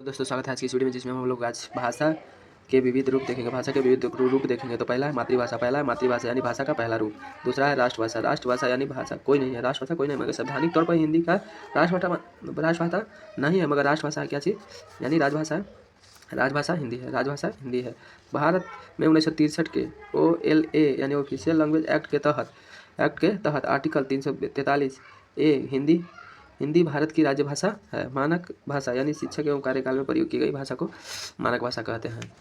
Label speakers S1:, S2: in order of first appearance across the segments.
S1: दोस्तों स्वागत है आज की इस वीडियो में, जिसमें हम लोग आज भाषा के विविध रूप देखेंगे। भाषा के विविध रूप देखेंगे तो पहला है मातृभाषा। पहला है मातृभाषा यानी भाषा का पहला रूप। दूसरा है राष्ट्रभाषा। राष्ट्रभाषा यानी भाषा कोई नहीं है, राष्ट्रभाषा कोई नहीं, मगर संवैधानिक तौर पर हिंदी का राष्ट्रभाषा नहीं है, मगर राष्ट्रभाषा क्या चीज़ यानी राजभाषा। राजभाषा हिंदी है, राजभाषा हिंदी है। भारत में 1963 के OLA यानी ऑफिशियल लैंग्वेज एक्ट के तहत आर्टिकल 343A हिंदी भारत की राज्य भाषा है। मानक भाषा यानी शिक्षक एवं कार्यकाल में प्रयोग की गई भाषा को मानक भाषा कहते हैं।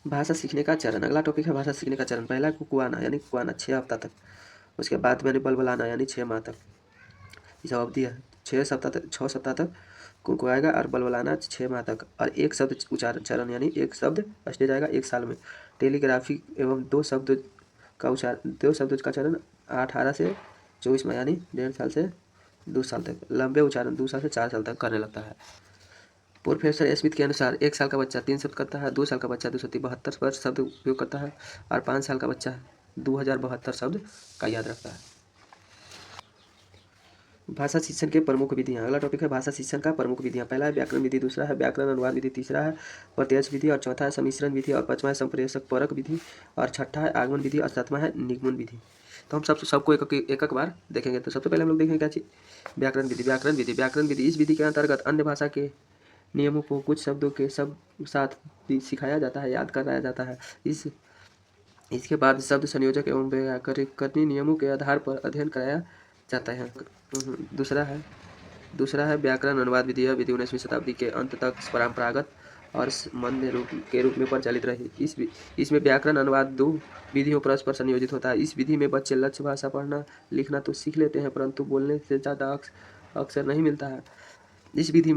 S1: भाषा सीखने का चरण, अगला टॉपिक है भाषा सीखने का चरण। पहला कुकुआना यानी कुआना 6 हफ्ता तक। उसके बाद मैंने बलबलाना यानी 6 माह तक। इस अवधि है 6 सप्ताह तक कुकुआएगा और बलबलाना 6 माह तक। और एक शब्द उच्चारण चरण यानी एक शब्द स्टेज आएगा 1 साल में। टेलीग्राफी एवं 2 शब्द का चरण 18 से 24 माह यानी 1.5 साल से 2 साल तक। लंबे उच्चारण 2 साल से 4 साल तक करने लगता है। प्रोफेसर स्मिथ के अनुसार 1 साल का बच्चा 3 शब्द करता है, 2 साल का बच्चा 272 शब्द उपयोग करता है और 5 साल का बच्चा 2072 शब्द का याद रखता है। भाषा शिक्षण के प्रमुख विधियाँ, अगला टॉपिक है भाषा शिक्षण का प्रमुख विधियाँ। पहला है व्याकरण विधि, दूसरा है व्याकरण अनुवाद विधि, तीसरा है प्रत्यक्ष विधि और चौथा है सम्मिश्रण विधि और पाँचवा है संप्रेषक परक विधि और छठा है आगमन विधि और सातवां है निगमन विधि। तो हम सबको एक बार देखेंगे। तो सबसे पहले हम लोग देखेंगे क्या चीज़, व्याकरण विधि। व्याकरण विधि इस विधि के अंतर्गत अन्य भाषा के नियमों को कुछ शब्दों के साथ भी सिखाया जाता है, याद कराया जाता है। इसके बाद शब्द संयोजक एवं व्याकरणिक नियमों के आधार पर अध्ययन कराया जाता है। दूसरा है व्याकरण अनुवाद विधि। यह विधि 19वीं शताब्दी के अंत तक परंपरागत और सामान्य रूप में प्रचलित रही। इसमें व्याकरण अनुवाद 2 विधियों परस्पर संयोजित होता है। इस विधि में बच्चे लक्ष्य भाषा पढ़ना लिखना तो सीख लेते हैं, परंतु बोलने से ज़्यादा अक्सर नहीं मिलता है। इस विधि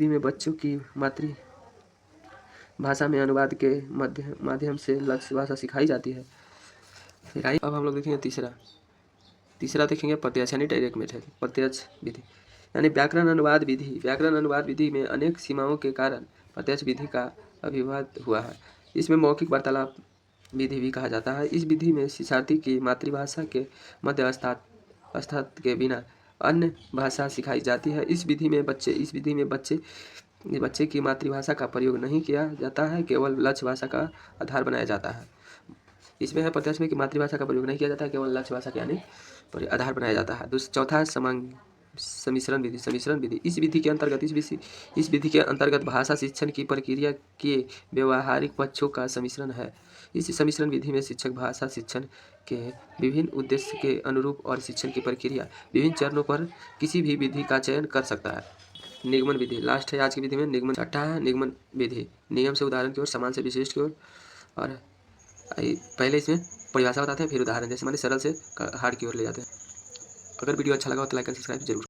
S1: में बच्चों की मातृ भाषा में अनुवाद के माध्यम से लक्ष्य भाषा सिखाई जाती है। फिर अब हम लोग देखेंगे तीसरा देखेंगे प्रत्यक्ष यानी डायरेक्ट मेथड। प्रत्यक्ष विधि यानी व्याकरण अनुवाद विधि में अनेक सीमाओं के कारण प्रत्यक्ष विधि का आविर्भाव हुआ है। इसमें मौखिक वार्तालाप विधि भी कहा जाता है। इस विधि में शिक्षार्थी की मातृभाषा के मध्य अवस्था के बिना अन्य भाषा सिखाई जाती है। इस विधि में बच्चे की मातृभाषा का प्रयोग नहीं किया जाता है, केवल लक्ष्य भाषा का आधार बनाया जाता है। इसमें है प्रत्यक्ष में कि मातृभाषा का प्रयोग नहीं किया जाता है, केवल लक्ष्य भाषा के यानी आधार बनाया जाता है। चौथा है सम्मिश्रण विधि। इस विधि के अंतर्गत भाषा शिक्षण की प्रक्रिया के व्यवहारिक पक्षों का सम्मिश्रण है। इस सम्मिश्रण विधि में शिक्षक भाषा शिक्षण के विभिन्न उद्देश्य के अनुरूप और शिक्षण की प्रक्रिया विभिन्न चरणों पर किसी भी विधि का चयन कर सकता है। निगमन विधि लास्ट है आज की विधि में। निगमन छठा है निगमन विधि। नियम से उदाहरण की ओर, समान से विशिष्ट की ओर। और पहले इसमें परिभाषा बताते हैं, फिर उदाहरण, जैसे माने सरल से हार्ड की ओर ले जाते हैं। अगर वीडियो अच्छा लगा हो तो लाइक एंड सब्सक्राइब जरूर।